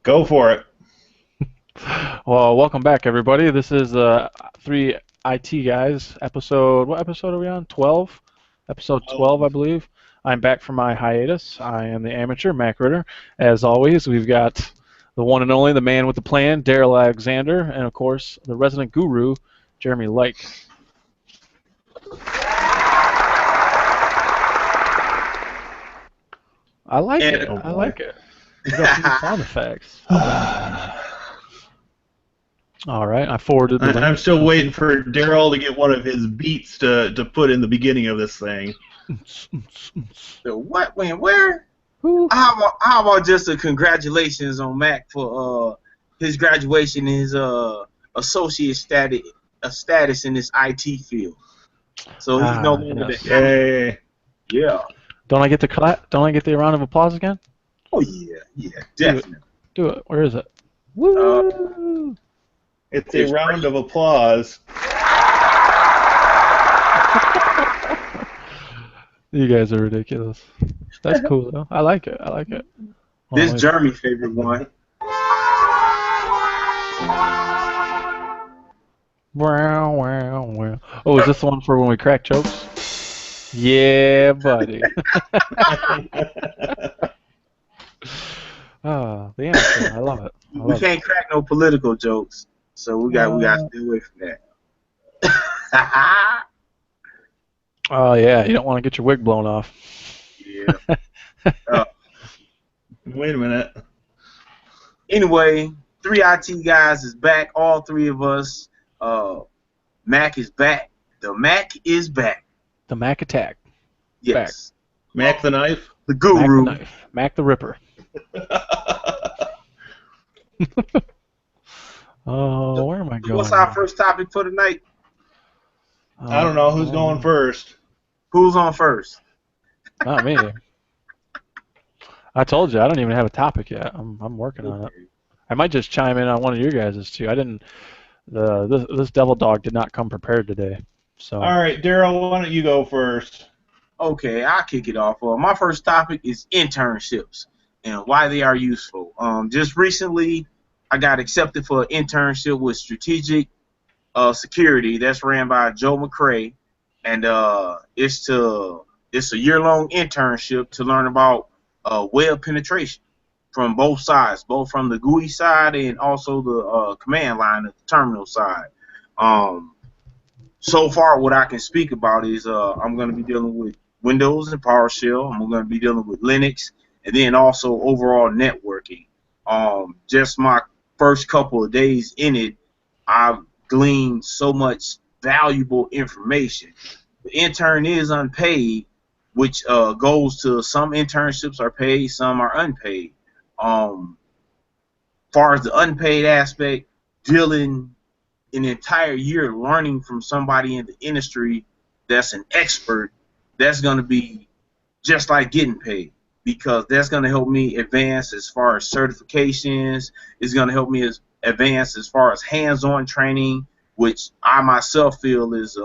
Go for it. Well, welcome back, everybody. This is three IT guys episode. What episode are we on? 12. Episode 12, I believe. I'm back from my hiatus. I am the amateur Mac Ritter. As always, we've got the one and only, the man with the plan, Daryl Alexander, and of course, the resident guru, Jeremy Light. I like it. I like it. We got some sound effects. All right, I forwarded the link. I'm still waiting for Daryl to get one of his beats to put in the beginning of this thing. The what? When? Where? How about just a congratulations on Mac for his graduation and his associate status in this IT field. So he's no longer the Yay. Yeah. Don't I get the clap? Don't I get the round of applause again? Oh yeah, definitely. Do it. Where is it? Woo! It's a round of applause. You guys are ridiculous. That's cool though. I like it. I like it. This Jeremy's favorite one. Wow, wow, wow. Oh, is this the one for when we crack jokes? Yeah, buddy. The answer. I love it. We can't crack no political jokes, so we got to stay away from that. Oh yeah, you don't want to get your wig blown off. Yeah. Wait a minute. Anyway, 3IT guys is back. All three of us. Mac is back. The Mac is back. The Mac attack. Yes. Back. Mac the knife. The guru. Mac the knife. Mac the Ripper. Oh, where am I going? What's our first topic for tonight? I don't know. Who's going first? Who's on first? Not me. I told you I don't even have a topic yet. I'm working on it. I might just chime in on one of your guys's too. I didn't. This devil dog did not come prepared today. So. All right, Daryl, why don't you go first? Okay, I'll kick it off. My first topic is internships and why they are useful. Just recently, I got accepted for an internship with Strategic Security that's ran by Joe McCrae, and it's a year-long internship to learn about web penetration from both sides, both from the GUI side and also the command line at the terminal side. So far, what I can speak about is I'm going to be dealing with Windows and PowerShell. I'm going to be dealing with Linux, and then also overall networking. Just my first couple of days in it, I've gleaned so much valuable information. The intern is unpaid, which goes to some internships are paid, some are unpaid. Far as the unpaid aspect, dealing an entire year learning from somebody in the industry that's an expert, that's going to be just like getting paid, because that's going to help me advance as far as certifications. It's going to help me advance as far as hands-on training, which I myself feel is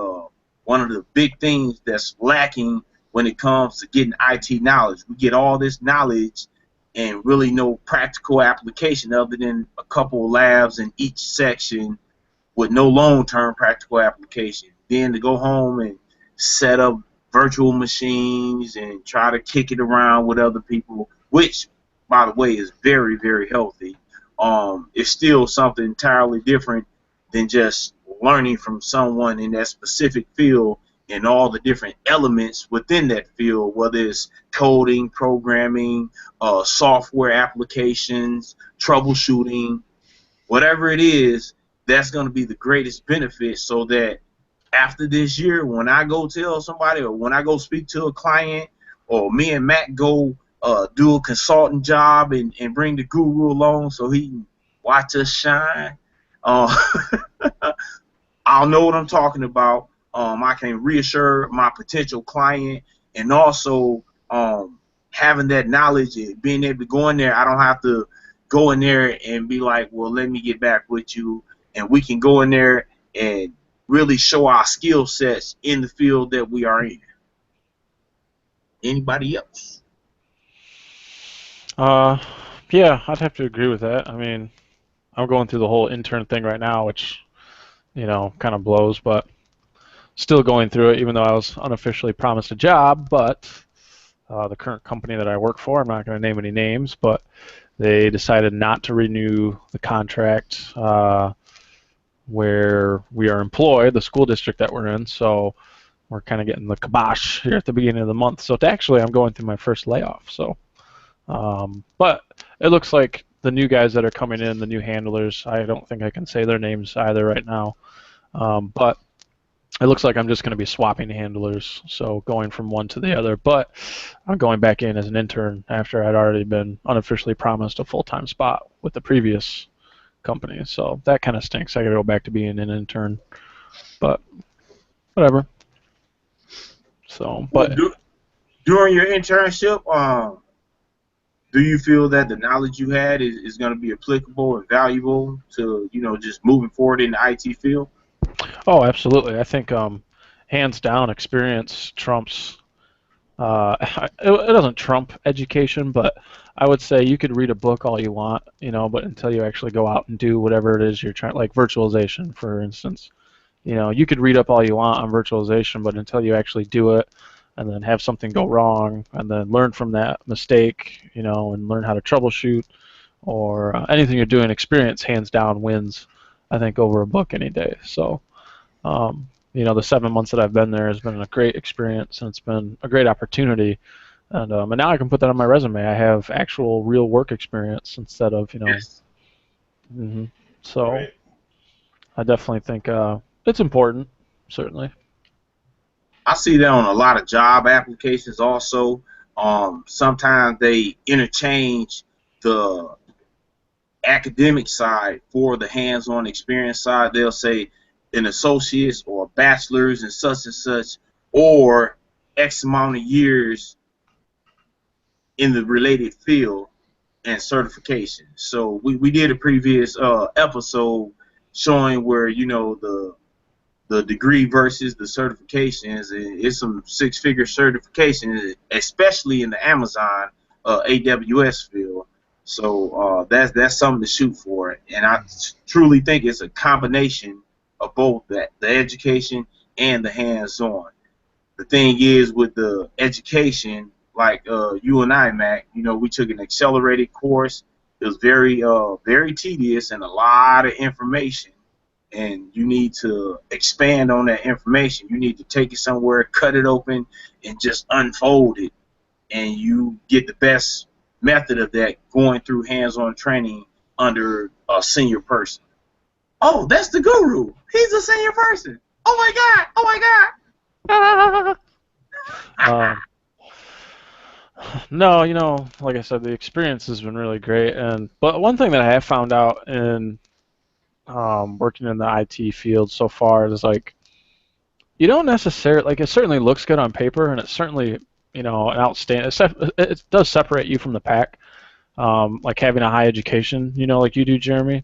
one of the big things that's lacking when it comes to getting IT knowledge. We get all this knowledge and really no practical application other than a couple of labs in each section with no long-term practical application. Then to go home and set up virtual machines and try to kick it around with other people, which, by the way, is very, very healthy. It's still something entirely different than just learning from someone in that specific field and all the different elements within that field, whether it's coding, programming, software applications, troubleshooting, whatever it is. That's going to be the greatest benefit, so that after this year, when I go tell somebody or when I go speak to a client, or me and Matt go do a consulting job and bring the guru along so he can watch us shine, I'll know what I'm talking about. I can reassure my potential client, and also having that knowledge and being able to go in there, I don't have to go in there and be like, well, let me get back with you. And we can go in there and really show our skill sets in the field that we are in. Anybody else? Yeah, I'd have to agree with that. I mean, I'm going through the whole intern thing right now, which, kind of blows, but still going through it, even though I was unofficially promised a job. But the current company that I work for, I'm not going to name any names, but they decided not to renew the contract where we are employed, the school district that we're in. So we're kind of getting the kibosh here at the beginning of the month. So actually, I'm going through my first layoff. So, but it looks like the new guys that are coming in, the new handlers, I don't think I can say their names either right now. But it looks like I'm just going to be swapping handlers, so going from one to the other. But I'm going back in as an intern after I'd already been unofficially promised a full-time spot with the previous company. So that kind of stinks. I got to go back to being an intern, but whatever. So, but During your internship, do you feel that the knowledge you had is going to be applicable and valuable to, just moving forward in the IT field? oh, absolutely. I think hands down, experience trumps. It doesn't trump education, but I would say you could read a book all you want, but until you actually go out and do whatever it is you're trying, like virtualization, for instance, you could read up all you want on virtualization, but until you actually do it and then have something go wrong and then learn from that mistake, and learn how to troubleshoot or anything you're doing, experience hands down wins, I think, over a book any day. So, the 7 months that I've been there has been a great experience and it's been a great opportunity. And now I can put that on my resume. I have actual real work experience instead of, Yes. hmm So Right. I definitely think it's important, certainly. I see that on a lot of job applications also. Sometimes they interchange the academic side for the hands-on experience side. They'll say an associate's or a bachelor's in such and such, or X amount of years in the related field and certification. So we did a previous episode showing where the degree versus the certifications, and it's some six-figure certifications, especially in the Amazon AWS field. So that's something to shoot for, and I truly think it's a combination of both the education and the hands-on. The thing is with the education, like you and I, Mac, we took an accelerated course. It was very tedious and a lot of information, and you need to expand on that information. You need to take it somewhere, cut it open, and just unfold it. And you get the best method of that going through hands-on training under a senior person. Oh, that's the guru. He's a senior person. Oh my God. Oh my God. Um, no, like I said, the experience has been really great. But one thing that I have found out in working in the IT field so far is like you don't necessarily like it certainly looks good on paper and it's certainly an outstanding it does separate you from the pack, like having a high education, like you do, Jeremy.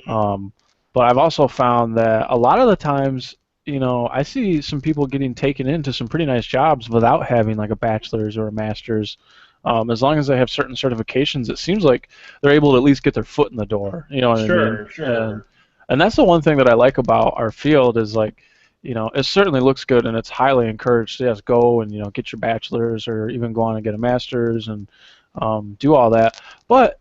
um, but I've also found that a lot of the times, I see some people getting taken into some pretty nice jobs without having like a bachelor's or a master's. As long as they have certain certifications, it seems like they're able to at least get their foot in the door, you know what I mean? Sure. And that's the one thing that I like about our field is like, it certainly looks good and it's highly encouraged. Yes, go and get your bachelor's or even go on and get a master's and do all that. But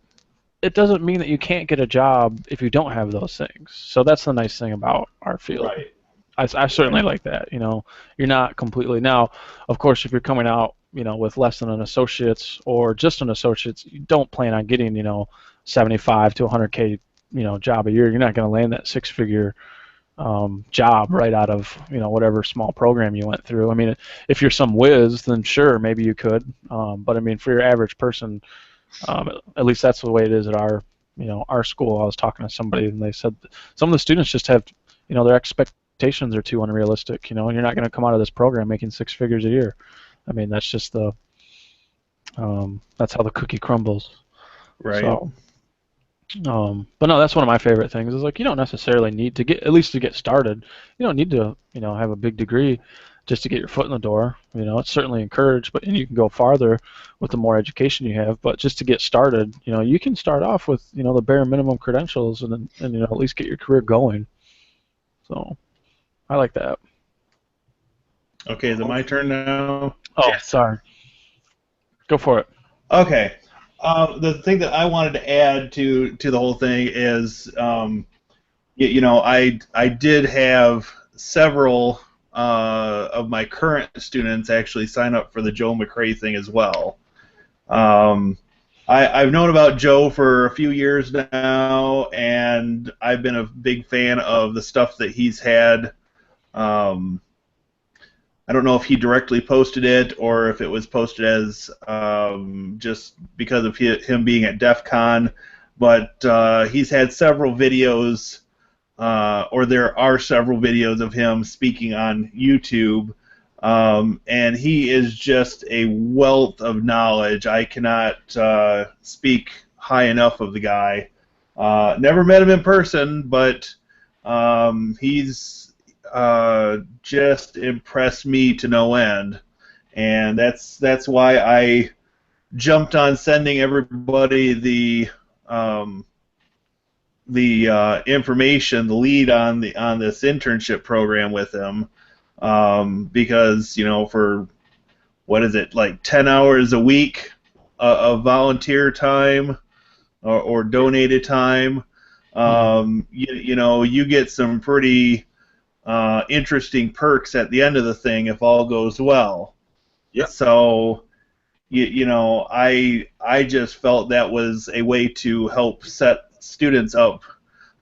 it doesn't mean that you can't get a job if you don't have those things. So that's the nice thing about our field. Right. I certainly like that. You're not completely now. Of course, if you're coming out, with less than an associate's or just an associate's, you don't plan on getting 75 to 100K job a year. You're not going to land that six-figure job right out of whatever small program you went through. I mean, if you're some whiz, then sure, maybe you could. But I mean, for your average person, at least that's the way it is at our school. I was talking to somebody and they said some of the students just have their expectations are too unrealistic. And you're not going to come out of this program making six figures a year. I mean, that's just that's how the cookie crumbles. Right. So, but no, that's one of my favorite things. Is like you don't necessarily need to get at least to get started. You don't need to have a big degree. just to get your foot in the door. You know, it's certainly encouraged, but and you can go farther with the more education you have. But just to get started, you know, you can start off with, you know, the bare minimum credentials and you know, at least get your career going. So I like that. Okay, is it my turn now? Oh, Yes. sorry. Go for it. Okay. The thing that I wanted to add to the whole thing is, you know, I did have several of my current students actually sign up for the Joe McRae thing as well. I've known about Joe for a few years now, and I've been a big fan of the stuff that he's had. I don't know if he directly posted it or if it was posted as just because of him being at DEF CON, but he's had several videos, or there are several videos of him speaking on YouTube, and he is just a wealth of knowledge. I cannot speak high enough of the guy. Never met him in person, but he's just impressed me to no end, and that's why I jumped on sending everybody the information, the lead on this internship program with him, because, you know, for what is it, like 10 hours a week of volunteer time or donated time, you know, you get some pretty interesting perks at the end of the thing if all goes well. Yep. So, you know, I just felt that was a way to help set students up,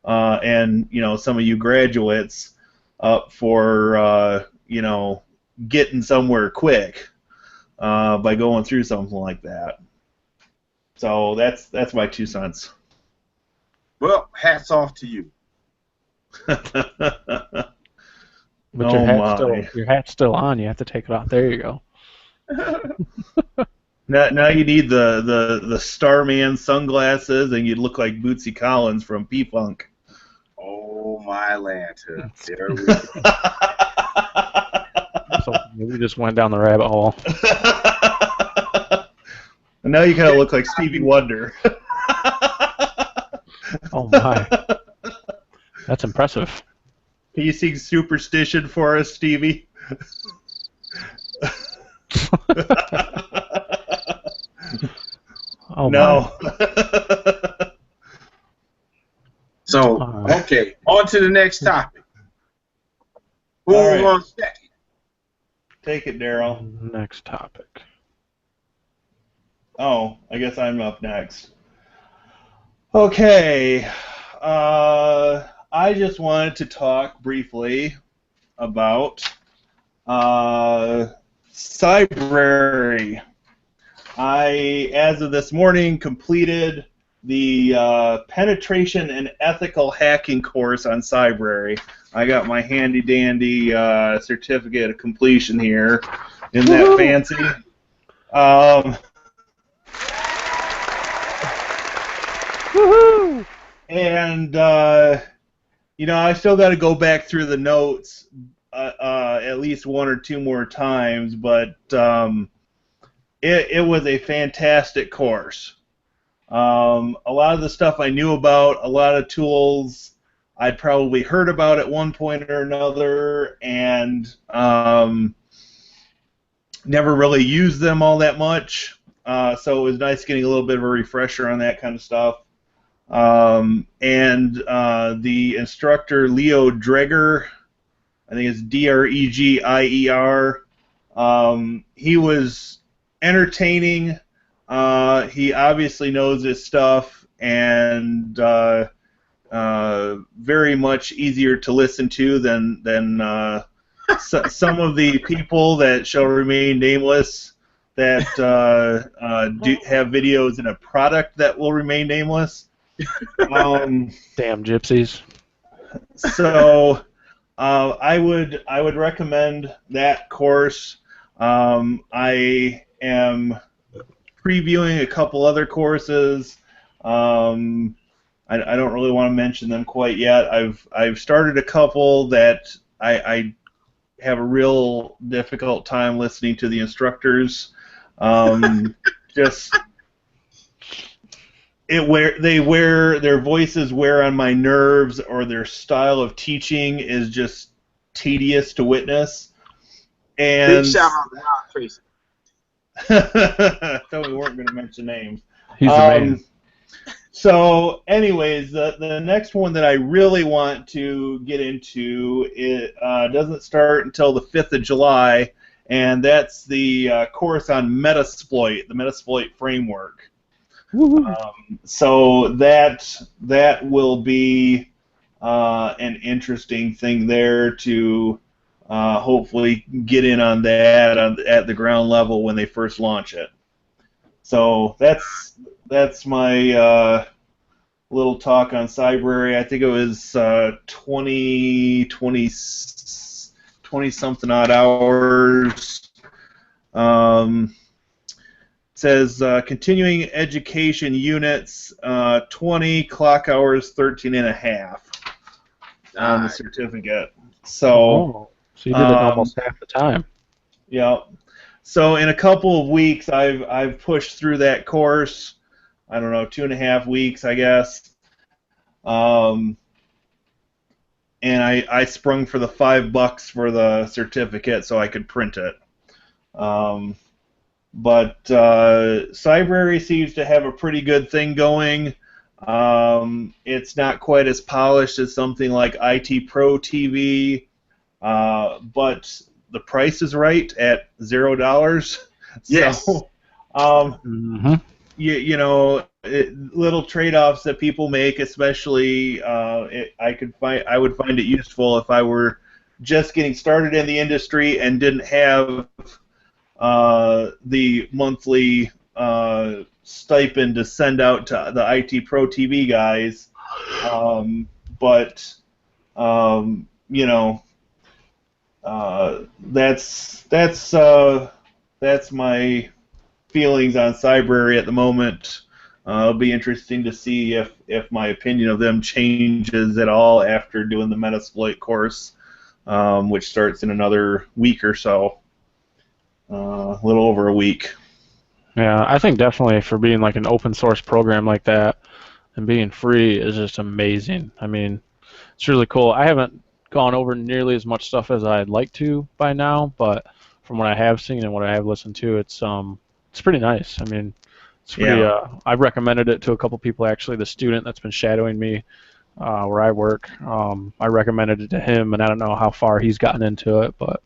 and, you know, some of you graduates up for, you know, getting somewhere quick by going through something like that. So that's my 2 cents. Well, hats off to you. But Oh my. your hat's still on. You have to take it off. There you go. Now you need the Starman sunglasses, and you look like Bootsy Collins from P-Funk. Oh, my Lanta. There we go. So we just went down the rabbit hole. And now you kind of look like Stevie Wonder. Oh my, that's impressive. Can you sing Superstition for us, Stevie? Oh No. So, okay, on to the next topic. Who All right. wants second? Take it, Daryl. Next topic. Oh, I guess I'm up next. Okay. I just wanted to talk briefly about Cybrary. I, as of this morning, completed the penetration and ethical hacking course on Cybrary. I got my handy-dandy certificate of completion here. Isn't that fancy? Woohoo! And you know, I still got to go back through the notes at least 1 or 2 more times, but it was a fantastic course. A lot of the stuff I knew about, a lot of tools I'd probably heard about at one point or another, and never really used them all that much. So it was nice getting a little bit of a refresher on that kind of stuff. And the instructor, Leo Dreger, I think it's Dregier, he was entertaining. He obviously knows his stuff, and very much easier to listen to than some of the people that shall remain nameless that do have videos in a product that will remain nameless. Damn gypsies. So I would recommend that course. I am previewing a couple other courses. I don't really want to mention them quite yet. I've started a couple that I have a real difficult time listening to the instructors. Just their voices wear on my nerves, or their style of teaching is just tedious to witness. Big And shout out to Al Tracy. thought we weren't going to mention names. He's the man. So, anyways, the next one that I really want to get into, it doesn't start until the 5th of July, and that's the course on Metasploit, the Metasploit framework. So that will be an interesting thing there to hopefully get in on that at the ground level when they first launch it. So that's my little talk on Cybrary. I think it was 20 something odd hours. Says continuing education units, 20 clock hours, 13 and a half on the certificate. So you did it almost half the time. Yeah. So in a couple of weeks, I've pushed through that course. I don't know, 2.5 weeks, I guess. And I sprung for the $5 for the certificate so I could print it. But Cybrary seems to have a pretty good thing going. It's not quite as polished as something like IT Pro TV, but the price is right at $0. Yes. So, little trade-offs that people make, especially I would find it useful if I were just getting started in the industry and didn't have the monthly stipend to send out to the IT Pro TV guys. That's my feelings on Cybrary at the moment. It'll be interesting to see if my opinion of them changes at all after doing the Metasploit course, which starts in another week or so. A little over a week. Yeah, I think definitely for being like an open source program like that and being free is just amazing. I mean, it's really cool. I haven't gone over nearly as much stuff as I'd like to by now, but from what I have seen and what I have listened to, it's pretty nice. I mean, it's pretty. I've recommended it to a couple people actually. The student that's been shadowing me where I work, I recommended it to him, and I don't know how far he's gotten into it, but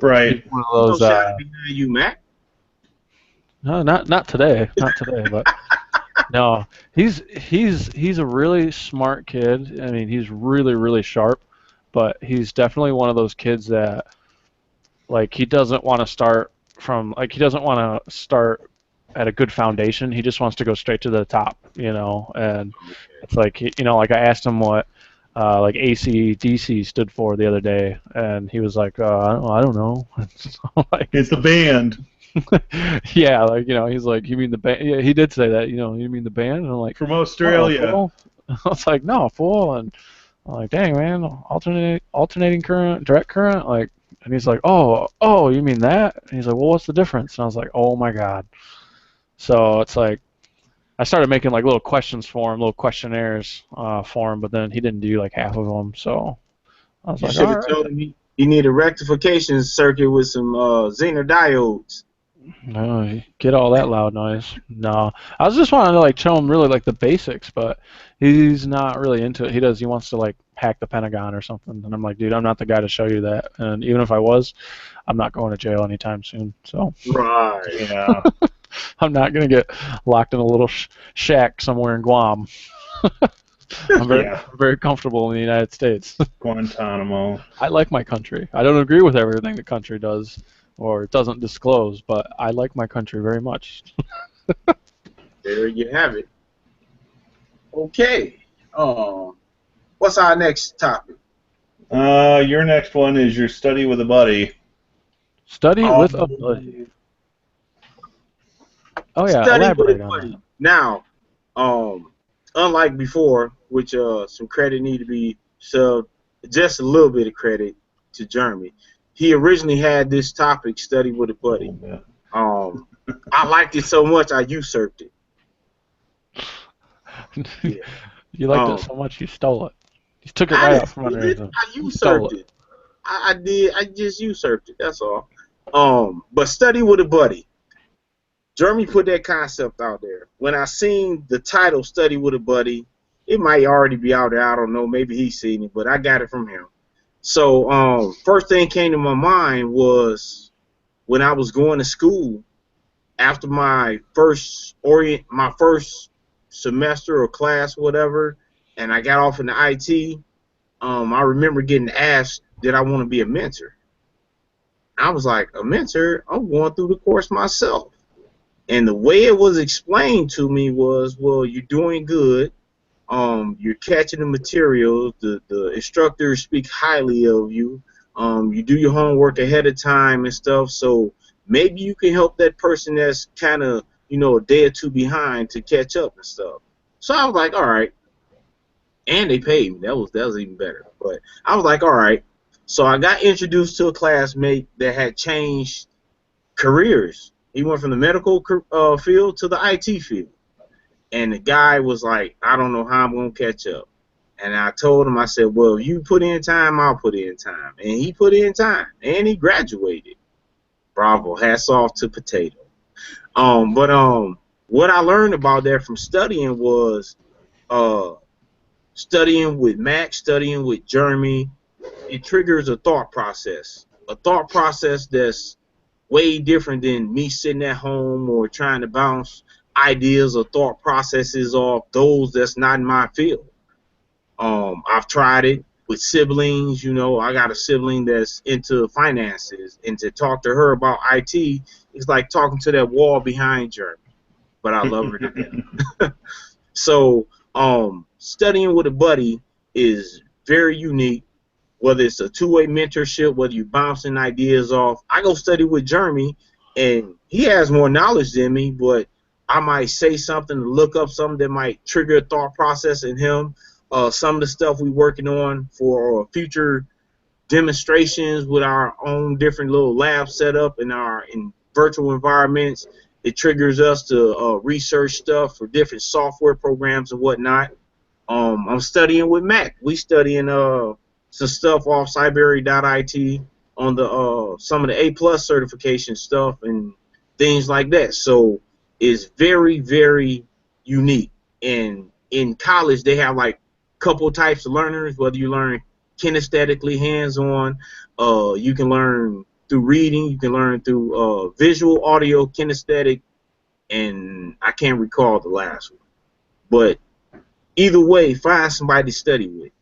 right. One of those. No shot behind you, Mac. No, not today. Not today, but no, he's a really smart kid. I mean, he's really sharp, but he's definitely one of those kids that like he doesn't want to start at a good foundation. He just wants to go straight to the top, and it's like, like I asked him what like AC/DC stood for the other day, and he was like, I don't know. So, like, it's a band. Yeah, like, he's like, you mean the band? Yeah, he did say that, you mean the band? And I'm like, from Australia. Oh, I was like, no, fool. And I'm like, dang, man, alternating current, direct current, like. And he's like, oh, you mean that? And he's like, well, what's the difference? And I was like, oh my god. So it's like, I started making like little questions for him, little questionnaires for him, but then he didn't do like half of them. So I was like, should have told him he need a rectification circuit with some Zener diodes. No, get all that loud noise. No, I was just wanting to like show him really like the basics, but he's not really into it. He wants to like hack the Pentagon or something, and I'm like, dude, I'm not the guy to show you that. And even if I was, I'm not going to jail anytime soon. So right, yeah, I'm not gonna get locked in a little shack somewhere in Guam. I'm very comfortable in the United States. Guantanamo. I like my country. I don't agree with everything the country does or doesn't disclose, but I like my country very much. There you have it. Okay. What's our next topic? Your next one is your study with a buddy. Study with a buddy. Oh yeah, study elaborate with a on buddy. that. Now, unlike before, which some credit need to be shoved, just a little bit of credit to Jeremy. he originally had this topic, study with a buddy. I liked it so much I usurped it. Yeah. You liked it so much you stole it. You took it I right didn't out from steal under it. him. I You stole usurped it. it. I did. I just usurped it. That's all. But study with a buddy. Jeremy put that concept out there. When I seen the title "Study with a Buddy," it might already be out there. I don't know. Maybe he's seen it, but I got it from him. So, first thing came to my mind was when I was going to school after my first semester or class, whatever, and I got off in the IT. I remember getting asked, did I want to be a mentor? I was like, a mentor? I'm going through the course myself. And the way it was explained to me was, well, you're doing good. You're catching the materials. The instructors speak highly of you. You do your homework ahead of time and stuff. So maybe you can help that person that's kind of, a day or two behind to catch up and stuff. So I was like, all right. And they paid me. That was even better. But I was like, all right. So I got introduced to a classmate that had changed careers. He went from the medical field to the IT field. And the guy was like, I don't know how I'm going to catch up. And I told him, I said, well, you put in time, I'll put in time. And he put in time. And he graduated. Bravo. Hats off to Potato. But what I learned about that from studying was studying with Mac, studying with Jeremy, it triggers a thought process that's way different than me sitting at home or trying to bounce ideas or thought processes off those that's not in my field. I've tried it with siblings. I got a sibling that's into finances, and to talk to her about IT is like talking to that wall behind Jeremy. But I love her to death. So studying with a buddy is very unique, whether it's a two-way mentorship, whether you're bouncing ideas off. I go study with Jeremy, and he has more knowledge than me, but I might say something, look up something that might trigger a thought process in him. Some of the stuff we're working on for future demonstrations with our own different little lab setup in virtual environments, it triggers us to research stuff for different software programs and whatnot. I'm studying with Mac. We studying some stuff off Cybrary.it on the some of the A+ certification stuff and things like that. So it's very, very unique. And in college, they have like a couple types of learners. Whether you learn kinesthetically, hands-on, you can learn through reading, you can learn through visual, audio, kinesthetic, and I can't recall the last one. But either way, find somebody to study with.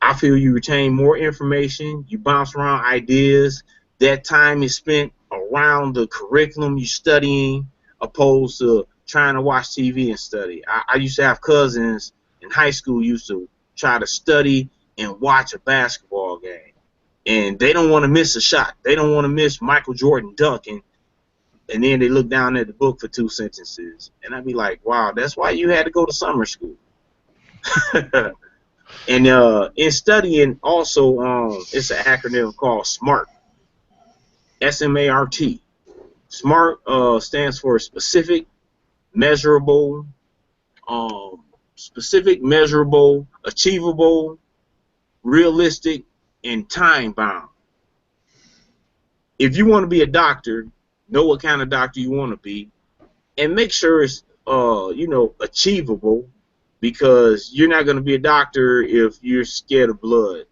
I feel you retain more information, you bounce around ideas, that time is spent around the curriculum you're studying opposed to trying to watch TV and study. I used to have cousins in high school used to try to study and watch a basketball game. And they don't want to miss a shot. They don't want to miss Michael Jordan dunking. And then they look down at the book for 2 sentences. And I'd be like, wow, that's why you had to go to summer school. And in studying also, it's an acronym called SMART. SMART. SMART stands for specific, measurable, achievable, realistic, and time-bound. If you want to be a doctor, know what kind of doctor you want to be, and make sure it's achievable, because you're not going to be a doctor if you're scared of blood.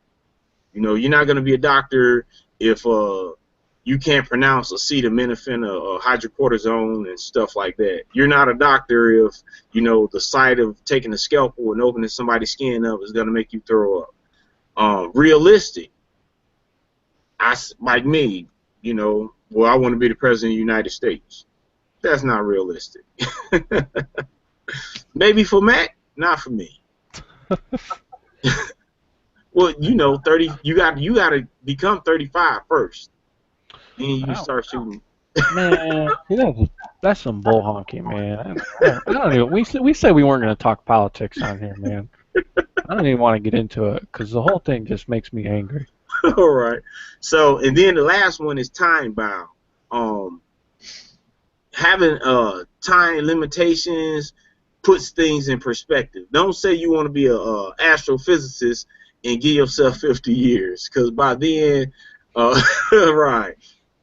You're not going to be a doctor if you can't pronounce acetaminophen or hydrocortisone and stuff like that. You're not a doctor if the sight of taking a scalpel and opening somebody's skin up is going to make you throw up. Realistic. Like me, well, I want to be the president of the United States. That's not realistic. Maybe for Mac, not for me. Well, 30. You got to become 35 first. Then you start shooting. Man, that's some bull honky, man. I don't even. We said we weren't going to talk politics on here, man. I don't even want to get into it because the whole thing just makes me angry. All right. So, and then the last one is time bound. Um, Having time limitations puts things in perspective. Don't say you want to be a astrophysicist and give yourself 50 years, because by then, right.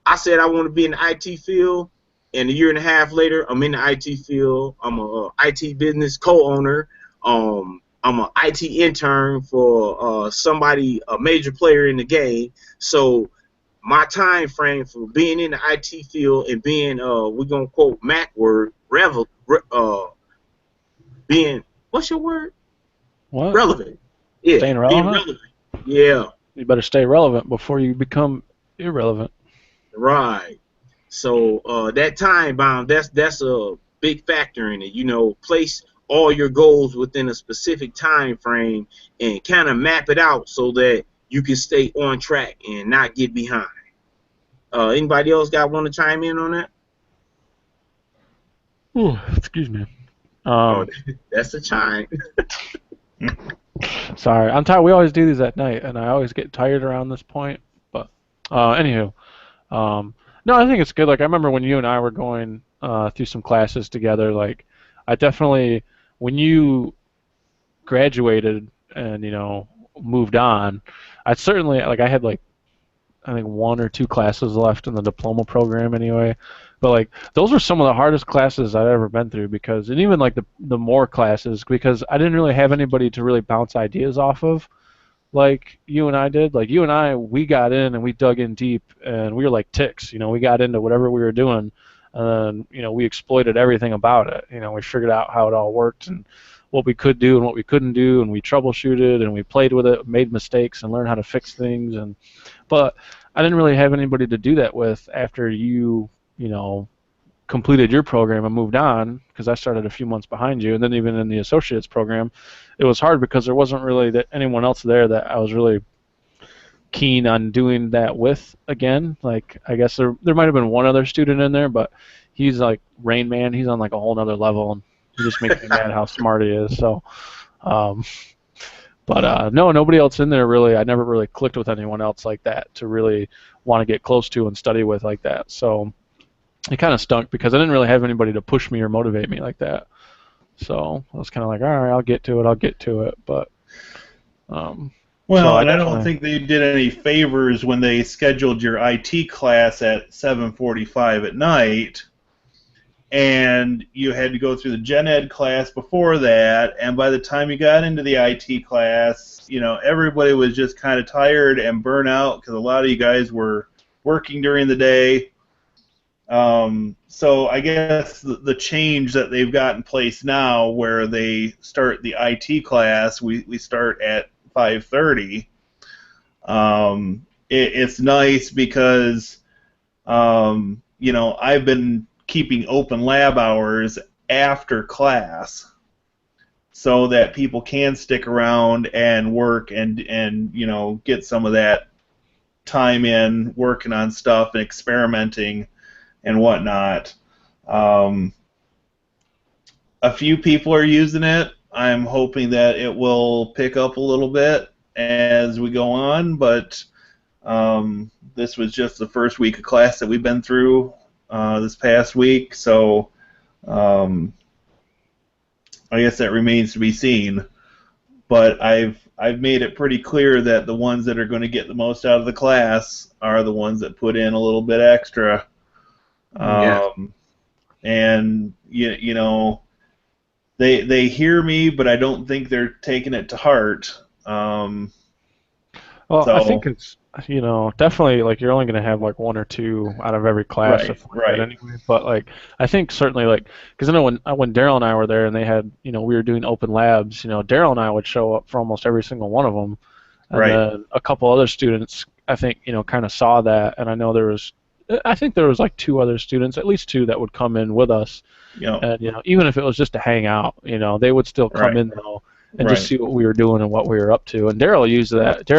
I said I want to be in the IT field, and a year and a half later, I'm in the IT field. I'm a IT business co-owner. I'm an IT intern for somebody, a major player in the game. So my time frame for being in the IT field and being, we're gonna quote Mac word, being, what's your word? What? Relevant. Yeah, Staying being relevant? relevant. Yeah, You better stay relevant before you become irrelevant. right. So that time bound, that's a big factor in it. You know, place all your goals within a specific time frame and kind of map it out so that you can stay on track and not get behind. Anybody else got want to chime in on that? Ooh, excuse me. Oh, that's a chime. Sorry, I'm tired. We always do these at night, and I always get tired around this point. But anywho, no, I think it's good. Like I remember when you and I were going through some classes together. Like I definitely, when you graduated and moved on, I certainly like I had like I think one or two classes left in the diploma program anyway. But like those were some of the hardest classes I've ever been through because and even like the more classes because I didn't really have anybody to really bounce ideas off of like you and I did. Like you and I, we got in and we dug in deep and we were like ticks. We got into whatever we were doing and we exploited everything about it. We figured out how it all worked and what we could do and what we couldn't do and we troubleshooted and we played with it, made mistakes and learned how to fix things but I didn't really have anybody to do that with after you completed your program and moved on because I started a few months behind you and then even in the associates program it was hard because there wasn't really anyone else there that I was really keen on doing that with again. Like I guess there might have been one other student in there but he's like Rain Man, he's on like a whole nother level and he just makes me mad how smart he is. So but no, nobody else in there really. I never really clicked with anyone else like that to really want to get close to and study with like that. So it kind of stunk because I didn't really have anybody to push me or motivate me like that. So I was kind of like, all right, I'll get to it. But well, so and I don't think they did any favors when they scheduled your IT class at 7:45 at night. And you had to go through the gen ed class before that, and by the time you got into the IT class, everybody was just kind of tired and burnt out because a lot of you guys were working during the day. So I guess the change that they've got in place now, where they start the IT class, we start at 5:30. It's nice because I've been keeping open lab hours after class so that people can stick around and work and get some of that time in working on stuff and experimenting and whatnot. A few people are using it. I'm hoping that it will pick up a little bit as we go on, but this was just the first week of class that we've been through this past week, so I guess that remains to be seen. But I've made it pretty clear that the ones that are going to get the most out of the class are the ones that put in a little bit extra. And they hear me, but I don't think they're taking it to heart. Well, I think it's definitely like you're only going to have like one or two out of every class right. Anyway. But like I think certainly like because I know when Daryl and I were there and they had we were doing open labs, Daryl and I would show up for almost every single one of them, and then a couple other students I think kind of saw that, and I know there was like two other students, at least two, that would come in with us, and even if it was just to hang out, they would still come in though. And just see what we were doing and what we were up to. And Daryl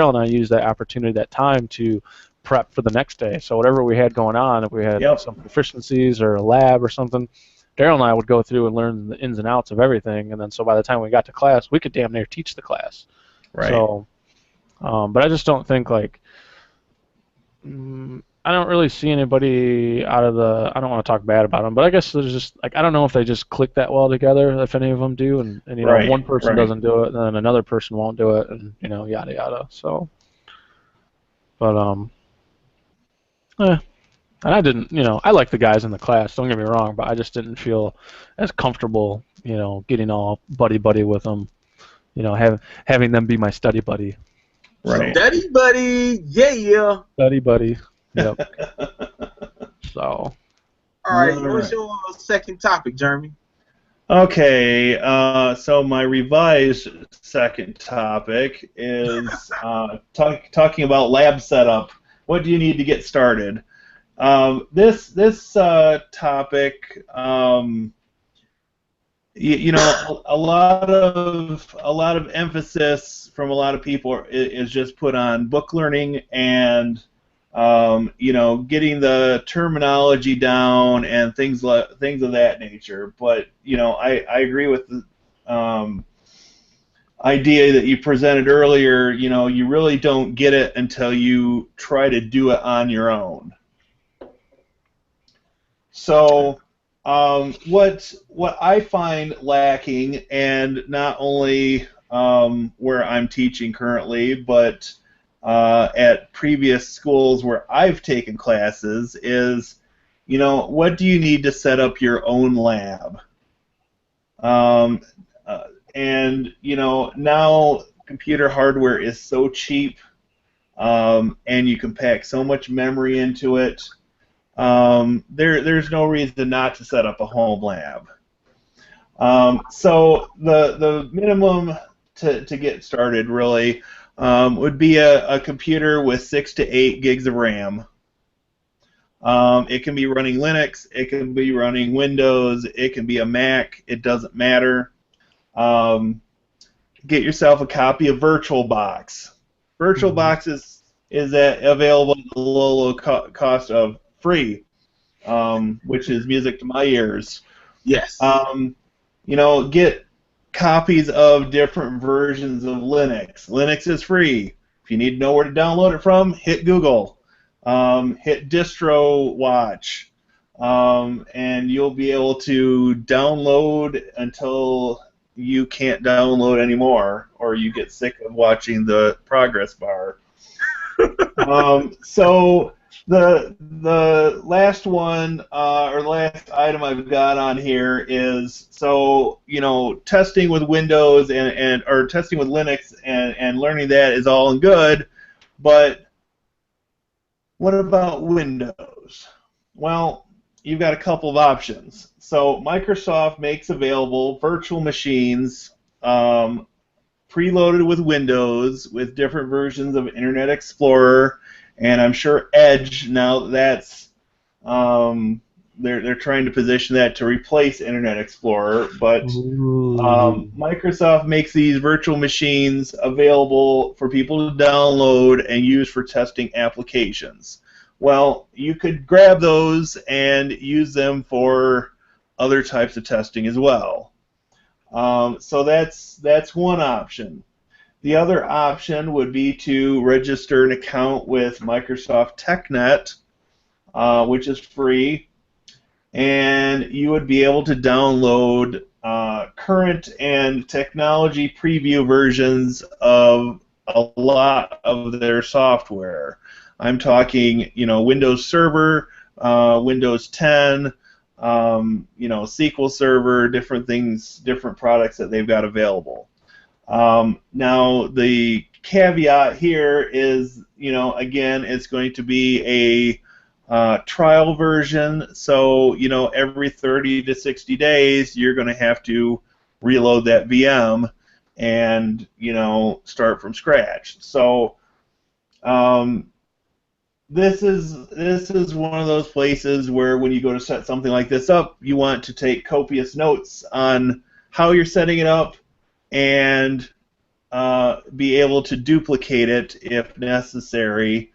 and I used that opportunity, that time, to prep for the next day. So whatever we had going on, if we had some proficiencies or a lab or something, Daryl and I would go through and learn the ins and outs of everything. And then so by the time we got to class, we could damn near teach the class. Right. So, but I just don't think like I don't really see anybody out of the. I don't want to talk bad about them, but I guess there's just like I don't know if they just click that well together. If any of them do, and you know, if Right, one person right. doesn't do it, then another person won't do it, and you know, yada yada. So, but eh. And I didn't, you know, I like the guys in the class. Don't get me wrong, but I just didn't feel as comfortable, you know, getting all buddy buddy with them. You know, having them be my study buddy. Right. So, Study buddy, yeah. study buddy. Yep. So. All right, All what's right. your second topic, Jeremy? Okay, so my revised second topic is talking about lab setup. What do you need to get started? This topic, you know, a lot of emphasis from a lot of people is just put on book learning and you know, getting the terminology down and things of that nature. But you know, I agree with the idea that you presented earlier. You know, you really don't get it until you try to do it on your own. So, what I find lacking, and not only where I'm teaching currently, but at previous schools where I've taken classes, is, you know, what do you need to set up your own lab? Um, and you know, now computer hardware is so cheap, and you can pack so much memory into it. There's no reason not to set up a home lab. So the minimum to get started really would be a computer with 6 to 8 gigs of RAM. It can be running Linux, it can be running Windows, it can be a Mac, it doesn't matter. Get yourself a copy of VirtualBox. VirtualBox is available at the low cost of free, which is music to my ears. Yes. You know, get copies of different versions of Linux. Linux is free. If you need to know where to download it from, hit Google. Hit Distro Watch, and you'll be able to download until you can't download anymore, or you get sick of watching the progress bar. So the last one or the last item I've got on here is, so you know, testing with Windows and or testing with Linux and learning that is all and good, but what about Windows? Well, you've got a couple of options. So Microsoft makes available virtual machines preloaded with Windows with different versions of Internet Explorer, and I'm sure Edge, now that's they're trying to position that to replace Internet Explorer, but Microsoft makes these virtual machines available for people to download and use for testing applications. Well, you could grab those and use them for other types of testing as well. So that's one option. The other option would be to register an account with Microsoft TechNet, which is free, and you would be able to download current and technology preview versions of a lot of their software. I'm talking, you know, Windows Server, Windows 10, you know, SQL Server, different things, different products that they've got available. Now, the caveat here is, you know, again, it's going to be a trial version, so, you know, every 30 to 60 days, you're going to have to reload that VM and, you know, start from scratch. So, this is one of those places where when you go to set something like this up, you want to take copious notes on how you're setting it up and be able to duplicate it if necessary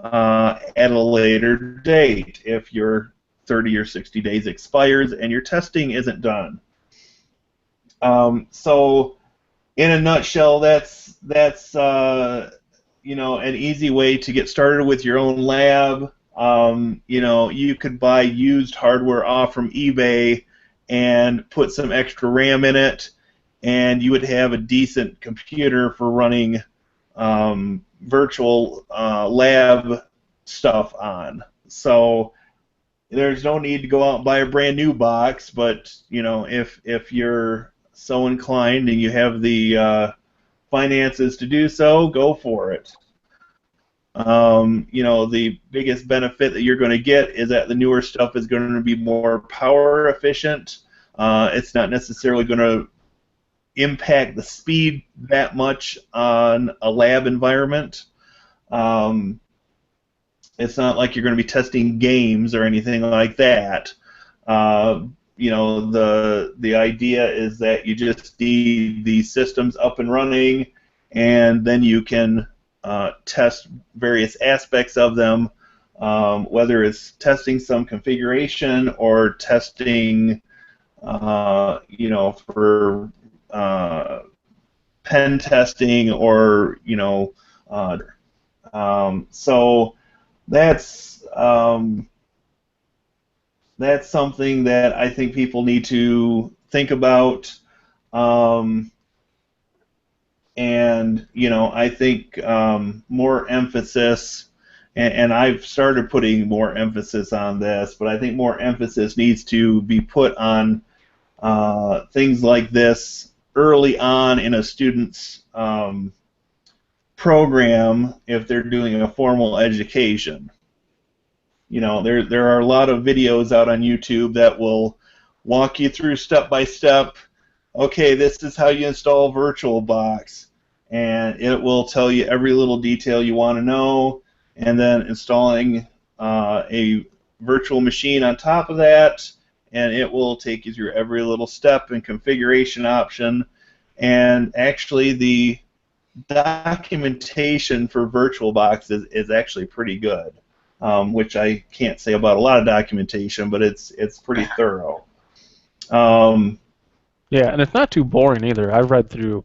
at a later date if your 30 or 60 days expires and your testing isn't done. So in a nutshell, that's an easy way to get started with your own lab. You could buy used hardware off from eBay and put some extra RAM in it, and you would have a decent computer for running virtual lab stuff on. So there's no need to go out and buy a brand new box, but if you're so inclined and you have the finances to do so, go for it. The biggest benefit that you're going to get is that the newer stuff is going to be more power efficient. It's not necessarily going to impact the speed that much on a lab environment. It's not like you're going to be testing games or anything like that. The idea is that you just need these systems up and running, and then you can test various aspects of them, whether it's testing some configuration or testing, for pen testing or so that's something that I think people need to think about. I think more emphasis, and I've started putting more emphasis on this, but I think more emphasis needs to be put on things like this early on in a student's program if they're doing a formal education. There are a lot of videos out on YouTube that will walk you through step by step. Okay, this is how you install VirtualBox, and it will tell you every little detail you want to know, and then installing a virtual machine on top of that, and it will take you through every little step and configuration option. And actually, the documentation for VirtualBox is actually pretty good, which I can't say about a lot of documentation, but it's pretty thorough. Yeah, and it's not too boring either. I've read through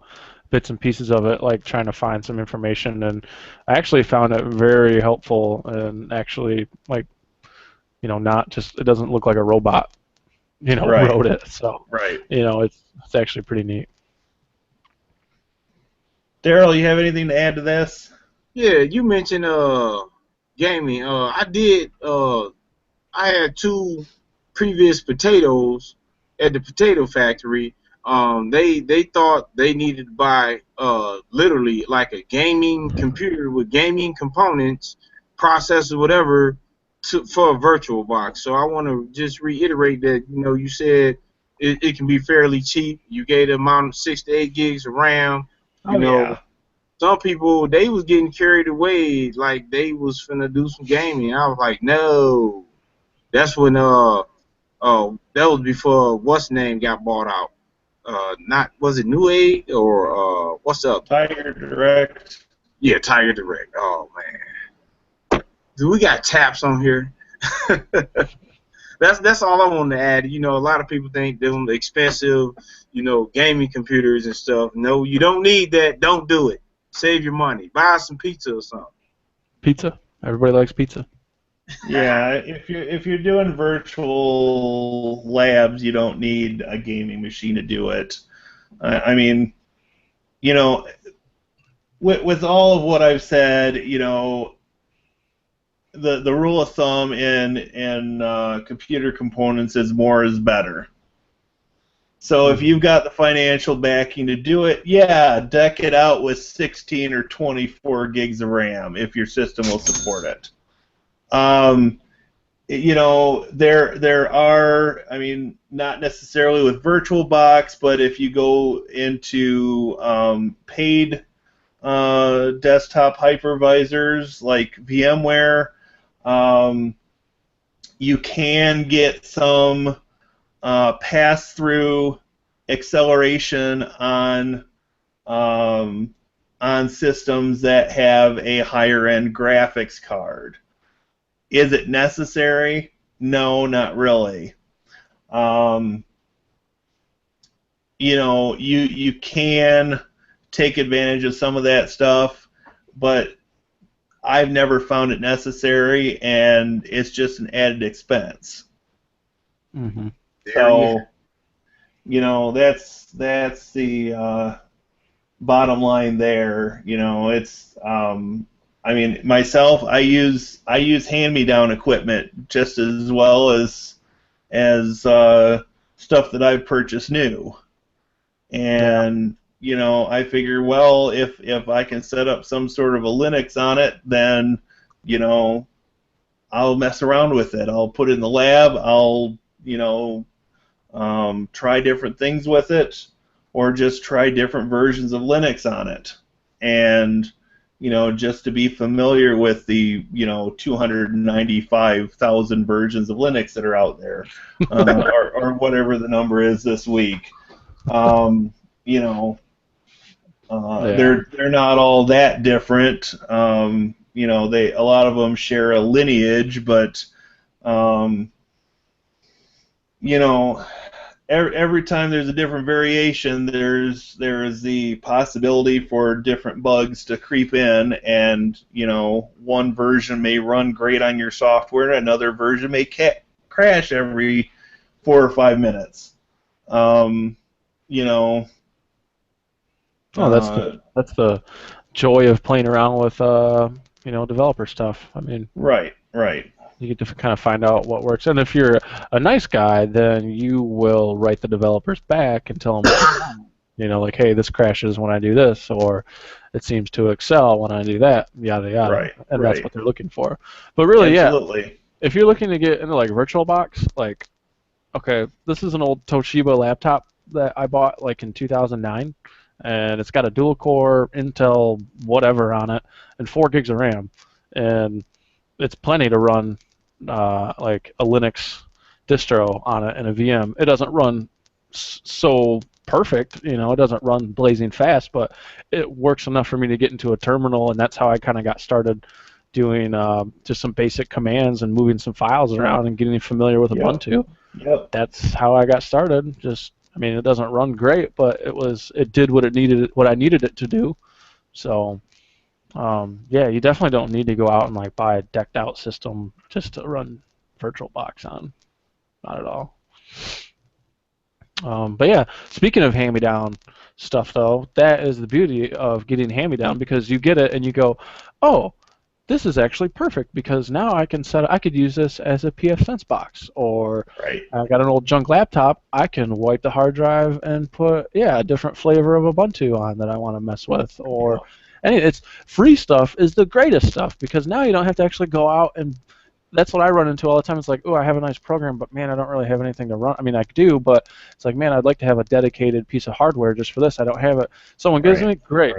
bits and pieces of it, like trying to find some information, and I actually found it very helpful, and actually, not just, it doesn't look like a robot, Right. wrote it. So, Right. it's actually pretty neat. Daryl, you have anything to add to this? Yeah, you mentioned gaming. I had two previous potatoes at the potato factory. They thought they needed to buy literally like a gaming computer with gaming components, processor, whatever, for a virtual box. So I want to just reiterate that you said it can be fairly cheap. You gave the amount of 6 to 8 gigs of RAM. Yeah. Some people, they was getting carried away like they was finna do some gaming. I was like, no. That's when that was before what's name got bought out. Not, was it New Age or what's up? Tiger Direct. Yeah, Tiger Direct. Oh man, do we got taps on here? That's all I wanted to add. A lot of people think them expensive, gaming computers and stuff. No, you don't need that. Don't do it. Save your money. Buy some pizza or something. Pizza. Everybody likes pizza. Yeah, if you're doing virtual labs, you don't need a gaming machine to do it. I mean, with all of what I've said, the rule of thumb in computer components is more is better. So if you've got the financial backing to do it, yeah, deck it out with 16 or 24 gigs of RAM if your system will support it. There are, I mean, not necessarily with VirtualBox, but if you go into paid desktop hypervisors like VMware, you can get some pass-through acceleration on systems that have a higher-end graphics card. Is it necessary? No, not really. You can take advantage of some of that stuff, but I've never found it necessary, and it's just an added expense. Mm-hmm. So, that's the bottom line there. It's I mean, myself, I use hand-me-down equipment just as well as stuff that I've purchased new. Yeah. And I figure, well, if I can set up some sort of a Linux on it, then you know I'll mess around with it. I'll put it in the lab. I'll try different things with it, or just try different versions of Linux on it, and just to be familiar with the 295,000 versions of Linux that are out there, or whatever the number is this week. Um, you know, Yeah. they're not all that different. A lot of them share a lineage, but um, you know, every time there's a different variation, there's the possibility for different bugs to creep in, and one version may run great on your software, another version may crash every 4 or 5 minutes. Um, you know, Oh, that's the joy of playing around with developer stuff. I mean, right. you get to kind of find out what works. And if you're a nice guy, then you will write the developers back and tell them, like, hey, this crashes when I do this, or it seems to excel when I do that, yada yada. Right, And right. that's what they're looking for. But really, Absolutely. if you're looking to get into like VirtualBox, like, okay, this is an old Toshiba laptop that I bought like in 2009, and it's got a dual core Intel whatever on it and 4 gigs of RAM, and it's plenty to run like a Linux distro on it and a VM. It doesn't run so perfect, it doesn't run blazing fast, but it works enough for me to get into a terminal, and that's how I kind of got started doing just some basic commands and moving some files around and getting familiar with Ubuntu. Yep. That's how I got started. It doesn't run great, but it did what I needed it to do. So, you definitely don't need to go out and like buy a decked out system just to run VirtualBox on. Not at all. But yeah, speaking of hand-me-down stuff, though, that is the beauty of getting hand-me-down, because you get it and you go, oh, this is actually perfect, because now I could use this as a pfSense box, or Right. I got an old junk laptop, I can wipe the hard drive and put a different flavor of Ubuntu on that I want to mess with, or it's free stuff is the greatest stuff, because now you don't have to actually go out, and that's what I run into all the time. It's like, oh, I have a nice program, but man, I don't really have anything to run. I mean, I do, but it's like, man, I'd like to have a dedicated piece of hardware just for this. I don't have it. Someone gives me, great.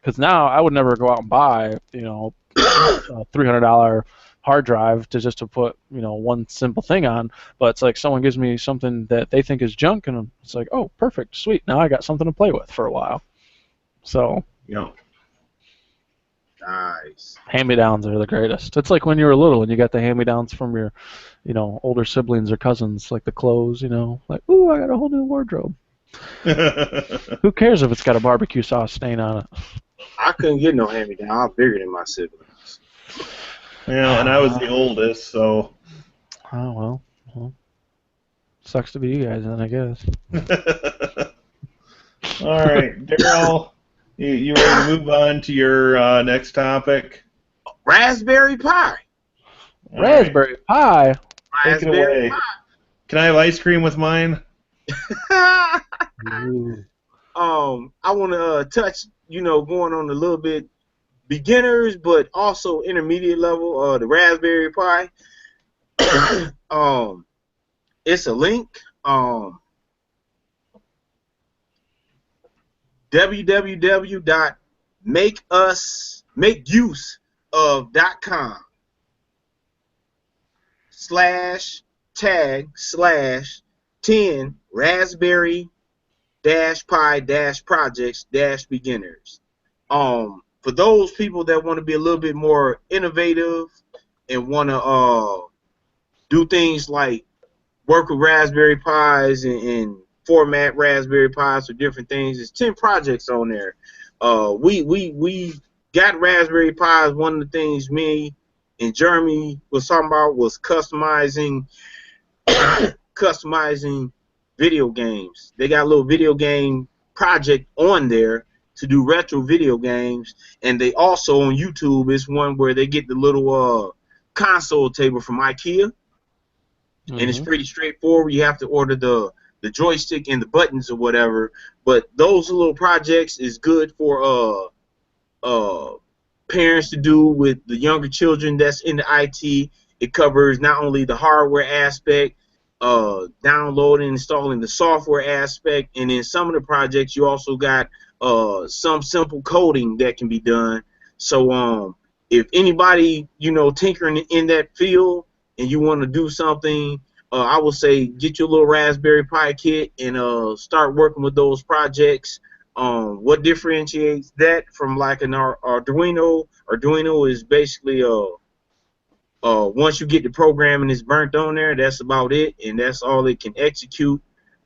Because now I would never go out and buy, a $300 hard drive to put, one simple thing on. But it's like someone gives me something that they think is junk, and it's like, oh, perfect, sweet. Now I got something to play with for a while. So. Nice. Hand-me-downs are the greatest. It's like when you were little and you got the hand-me-downs from your, older siblings or cousins, like the clothes, like, ooh, I got a whole new wardrobe. Who cares if it's got a barbecue sauce stain on it? I couldn't get no hand-me-down. I'm bigger than my siblings. And I was the oldest, so. Oh, well. Sucks to be you guys then, I guess. All right, Daryl, you ready to move on to your next topic? Raspberry Pi. Raspberry Pi? Take it away. Can I have ice cream with mine? Ooh. I want to touch, going on a little bit beginners, but also intermediate level. The Raspberry Pi. It's a link. www.makeusemakuse.com/tag/10 Raspberry-Pi-projects-beginners. For those people that want to be a little bit more innovative and want to do things like work with Raspberry Pis and format Raspberry Pis for different things, there's 10 projects on there. We got Raspberry Pis, one of the things me and Jeremy was talking about was customizing video games. They got a little video game project on there to do retro video games, and they also on YouTube is one where they get the little console table from IKEA, and it's pretty straightforward. You have to order the joystick and the buttons or whatever, but those little projects is good for parents to do with the younger children that's in the IT. It covers not only the hardware aspect, downloading and installing the software aspect, and in some of the projects you also got some simple coding that can be done. So if anybody tinkering in that field and you want to do something, I would say get your little Raspberry Pi kit and start working with those projects. What differentiates that from like an Arduino? Arduino is basically once you get the program and it's burnt on there, that's about it, and that's all it can execute.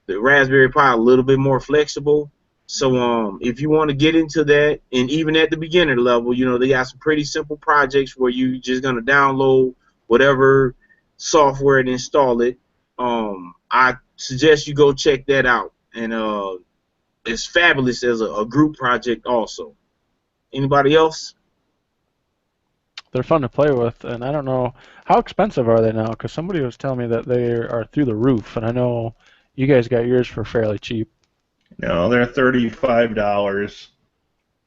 The Raspberry Pi a little bit more flexible. So if you want to get into that, and even at the beginner level, they got some pretty simple projects where you just gonna download whatever software and install it. I suggest you go check that out, and it's fabulous as a group project also. Anybody else? They're fun to play with, and I don't know how expensive are they now, because somebody was telling me that they are through the roof, and I know you guys got yours for fairly cheap. No, they're $35.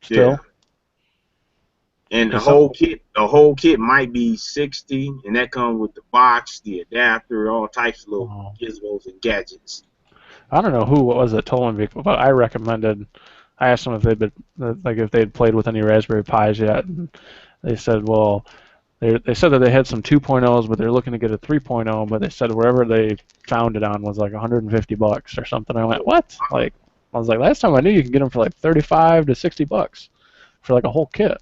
Still. Yeah. And the whole kit might be 60, and that comes with the box, the adapter, all types of little gizmos and gadgets. I don't know who was it told me, but I recommended. I asked them if they'd played with any Raspberry Pis yet, and they said, well, they said that they had some 2.0s, but they're looking to get a 3.0. But they said wherever they found it on was like $150 or something. I went, what? Like, I was like, last time I knew you could get them for like $35 to $60 for like a whole kit.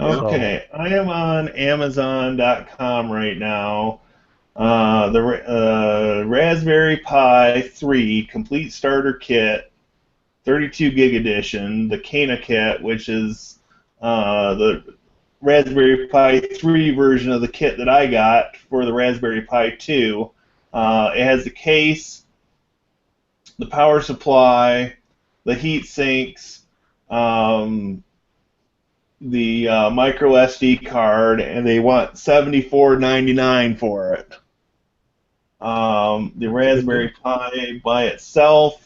Okay, so I am on Amazon.com right now. The Raspberry Pi 3 Complete Starter Kit, 32 gig edition, the Cana kit, which is the Raspberry Pi 3 version of the kit that I got for the Raspberry Pi 2. It has the case, the power supply, the heat sinks, the micro SD card, and they want $74.99 for it. The Raspberry Pi by itself,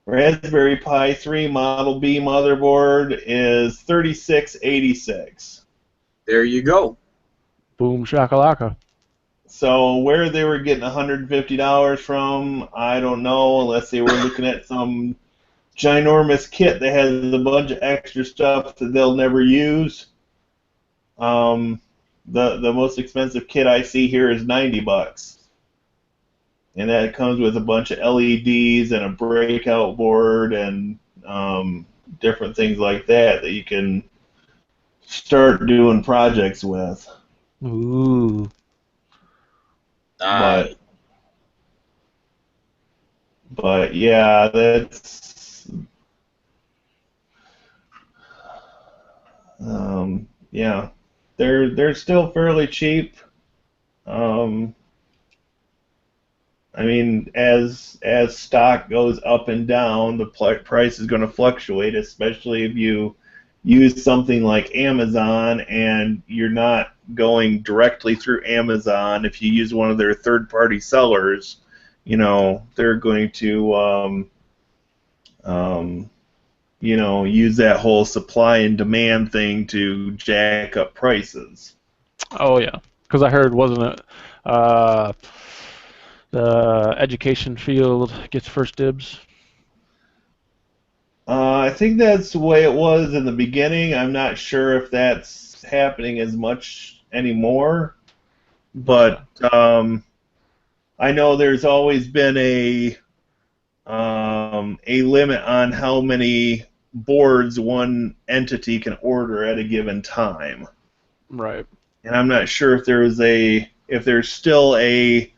Raspberry Pi 3 Model B motherboard is $36.86. There you go. Boom shakalaka. So where they were getting $150 from, I don't know, unless they were looking at some ginormous kit that has a bunch of extra stuff that they'll never use. The most expensive kit I see here is $90, and that comes with a bunch of LEDs and a breakout board and different things like that you can start doing projects with. Ooh. But yeah, that's yeah, they're still fairly cheap. I mean, as stock goes up and down, the price is going to fluctuate, especially if you use something like Amazon and you're not going directly through Amazon. If you use one of their third-party sellers, they're going to use that whole supply and demand thing to jack up prices. Oh yeah, because I heard, wasn't it, the education field gets first dibs? I think that's the way it was in the beginning. I'm not sure if that's happening as much anymore, but I know there's always been a limit on how many boards one entity can order at a given time. Right. And I'm not sure if there's still a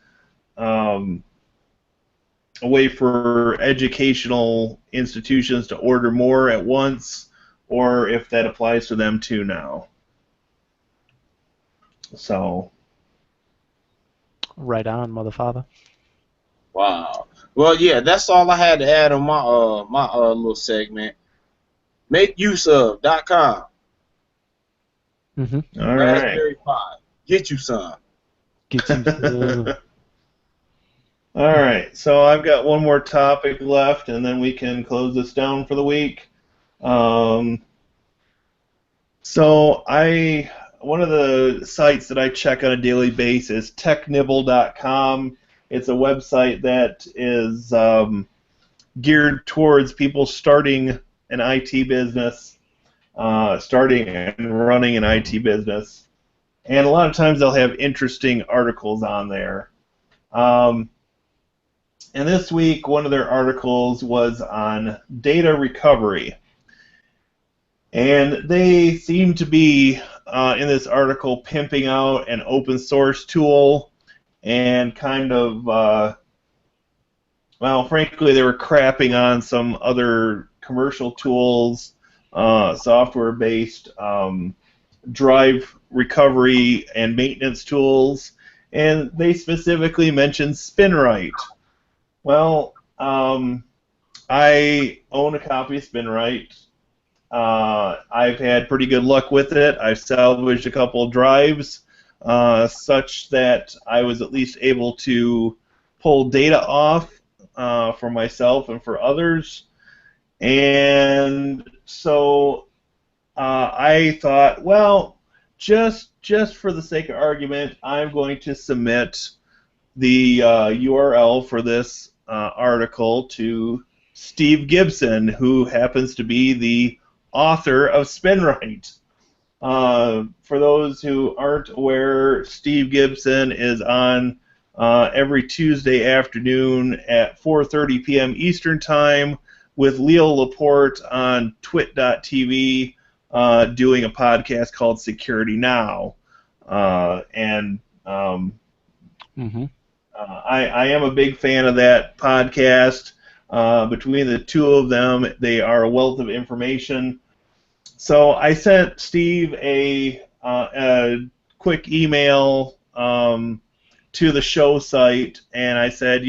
way for educational institutions to order more at once, or if that applies to them too now. So. Right on, mother father. Wow. Well, yeah, that's all I had to add on my little segment. MakeUseOf.com. Mm-hmm. All right. Raspberry Pi. Get you some. Get you some. All right. So I've got one more topic left, and then we can close this down for the week. So one of the sites that I check on a daily basis, Technibble.com. It's a website that is geared towards people starting an IT business, starting and running an IT business. And a lot of times they'll have interesting articles on there. And this week, one of their articles was on data recovery. And they seem to be, in this article, pimping out an open source tool and kind of, well, frankly, they were crapping on some other commercial tools, software-based drive recovery and maintenance tools, and they specifically mentioned SpinRite. Well, I own a copy of SpinRite. I've had pretty good luck with it. I've salvaged a couple of drives such that I was at least able to pull data off for myself and for others. And so I thought, well, just for the sake of argument, I'm going to submit the URL for this article to Steve Gibson, who happens to be the author of SpinRite. For those who aren't aware, Steve Gibson is on every Tuesday afternoon at 4:30 p.m. Eastern Time with Leo Laporte on twit.tv doing a podcast called Security Now. Mm-hmm. I am a big fan of that podcast. Between the two of them, they are a wealth of information. So I sent Steve a quick email to the show site, and I said,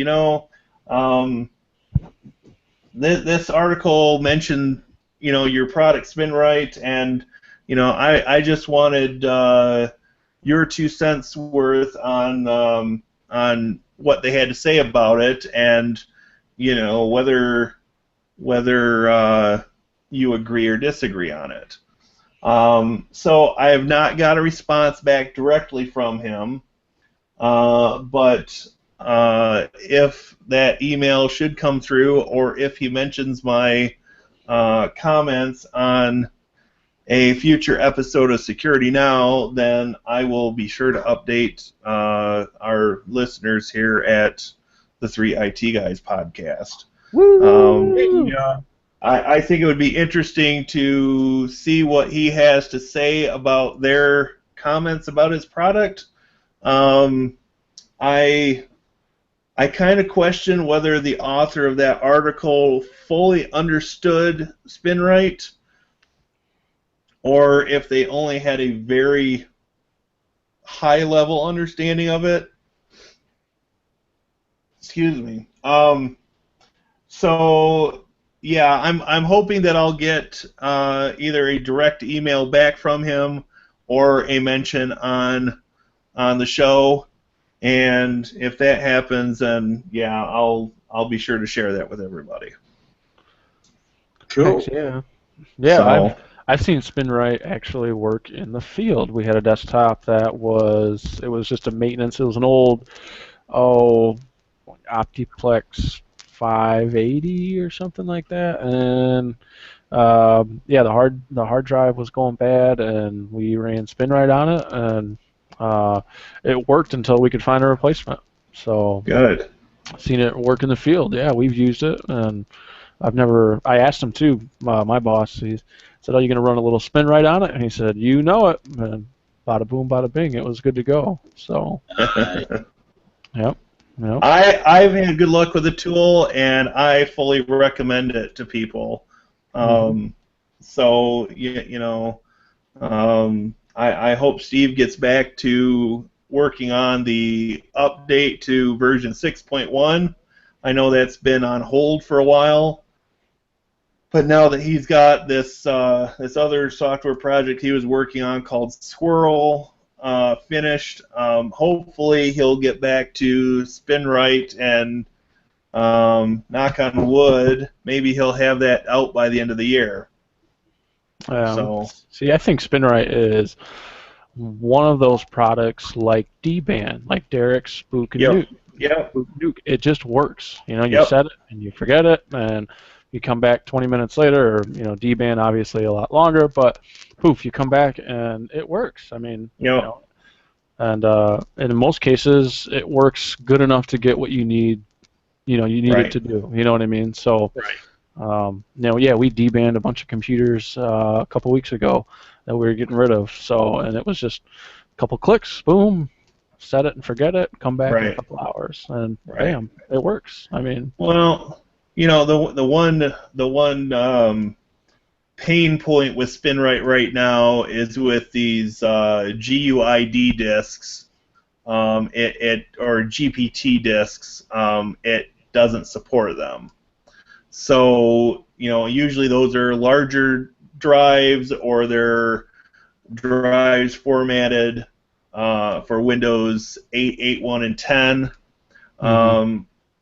this article mentioned, your product SpinRite, and I just wanted your 2 cents worth on what they had to say about it, and whether you agree or disagree on it. So I have not got a response back directly from him, but if that email should come through, or if he mentions my comments on a future episode of Security Now, then I will be sure to update our listeners here at the 3 IT Guys podcast. I think it would be interesting to see what he has to say about their comments about his product. I kind of question whether the author of that article fully understood SpinRite, or if they only had a very high-level understanding of it. Excuse me. So yeah, I'm hoping that I'll get either a direct email back from him or a mention on the show, and if that happens, then yeah, I'll be sure to share that with everybody. Cool. Thanks, yeah. Yeah, So, I've seen SpinRite actually work in the field. We had a desktop that was just a maintenance. It was an old Optiplex 580 or something like that, and yeah, the hard drive was going bad, and we ran SpinRite on it, and it worked until we could find a replacement. So good. I've seen it work in the field. Yeah, we've used it, and I asked him too, my boss. He said, "Are you going to run a little SpinRite on it?" And he said, "You know it." And bada boom, bada bing, it was good to go. So, yep. I've had good luck with the tool, and I fully recommend it to people. So you know, I hope Steve gets back to working on the update to version 6.1. I know that's been on hold for a while, but now that he's got this other software project he was working on called Squirrel finished, hopefully he'll get back to SpinRite and knock on wood, maybe he'll have that out by the end of the year. So See, I think SpinRite is one of those products like D-Band, like Derek's Spook and Nuke. Yep. Spook and Nuke. It just works. You know, you Yep. set it and you forget it, and you come back 20 minutes later, or D-Band obviously a lot longer, but poof, you come back and it works. I mean, and in most cases, it works good enough to get what you need. You need it to do. You know what I mean? So. We debanned a bunch of computers a couple weeks ago that we were getting rid of. So, and it was just a couple clicks, boom, set it and forget it, come back in a couple hours, and bam, it works. I mean, well, the one pain point with SpinRite right now is with these GUID disks, or GPT disks. It doesn't support them. So, usually those are larger drives, or they're drives formatted for Windows 8, 8.1, and 10.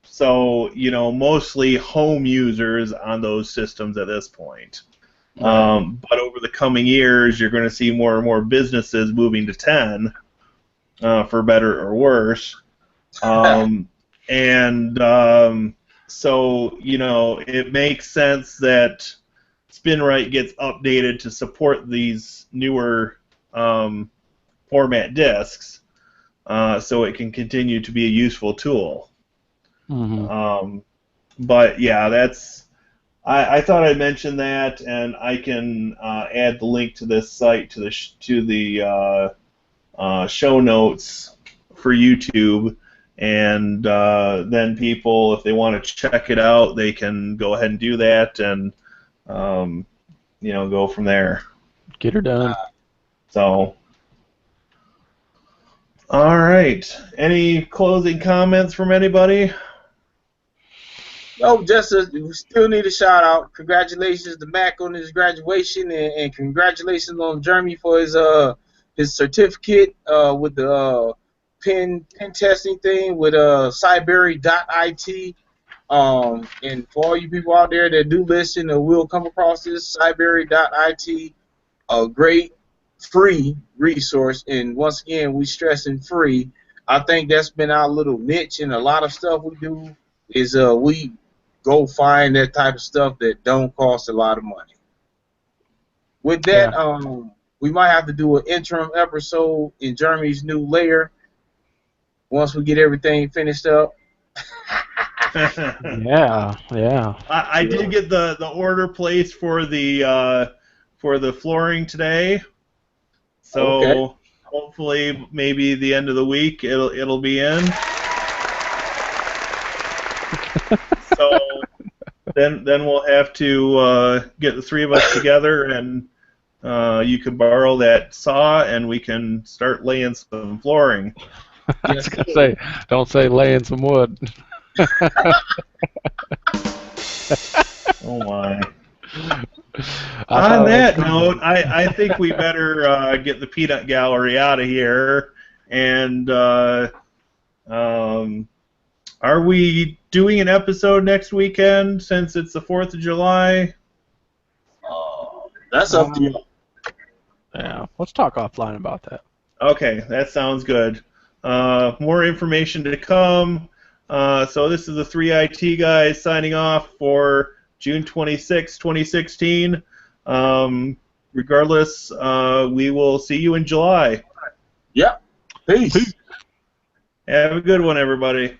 So, mostly home users on those systems at this point. But over the coming years, you're going to see more and more businesses moving to 10, for better or worse. So, it makes sense that SpinRite gets updated to support these newer format disks, so it can continue to be a useful tool. But yeah, I thought I'd mention that, and I can add the link to this site to the show notes for YouTube. And then people, if they want to check it out, they can go ahead and do that, and go from there. Get her done. So, all right. Any closing comments from anybody? No, we still need a shout out. Congratulations to Mac on his graduation, and congratulations on Jeremy for his certificate with the pen testing thing with Cybrary.it. And for all you people out there that do listen or will come across this, Cybrary.it, a great free resource. And once again, we stressing free. I think that's been our little niche, and a lot of stuff we do is we go find that type of stuff that don't cost a lot of money. With that, we might have to do an interim episode in Jeremy's new layer once we get everything finished up. Yeah. I did get the order placed for the flooring today, so hopefully maybe the end of the week it'll be in. So then we'll have to get the three of us together, and you can borrow that saw, and we can start laying some flooring. I was gonna say, don't say laying some wood. Oh my! On that note, I think we better get the peanut gallery out of here. And are we doing an episode next weekend since it's the 4th of July? That's up to you. Yeah, let's talk offline about that. Okay, that sounds good. More information to come. So this is the 3 IT guys signing off for June 26, 2016. Regardless, we will see you in July. Yep. Peace. Have a good one, everybody.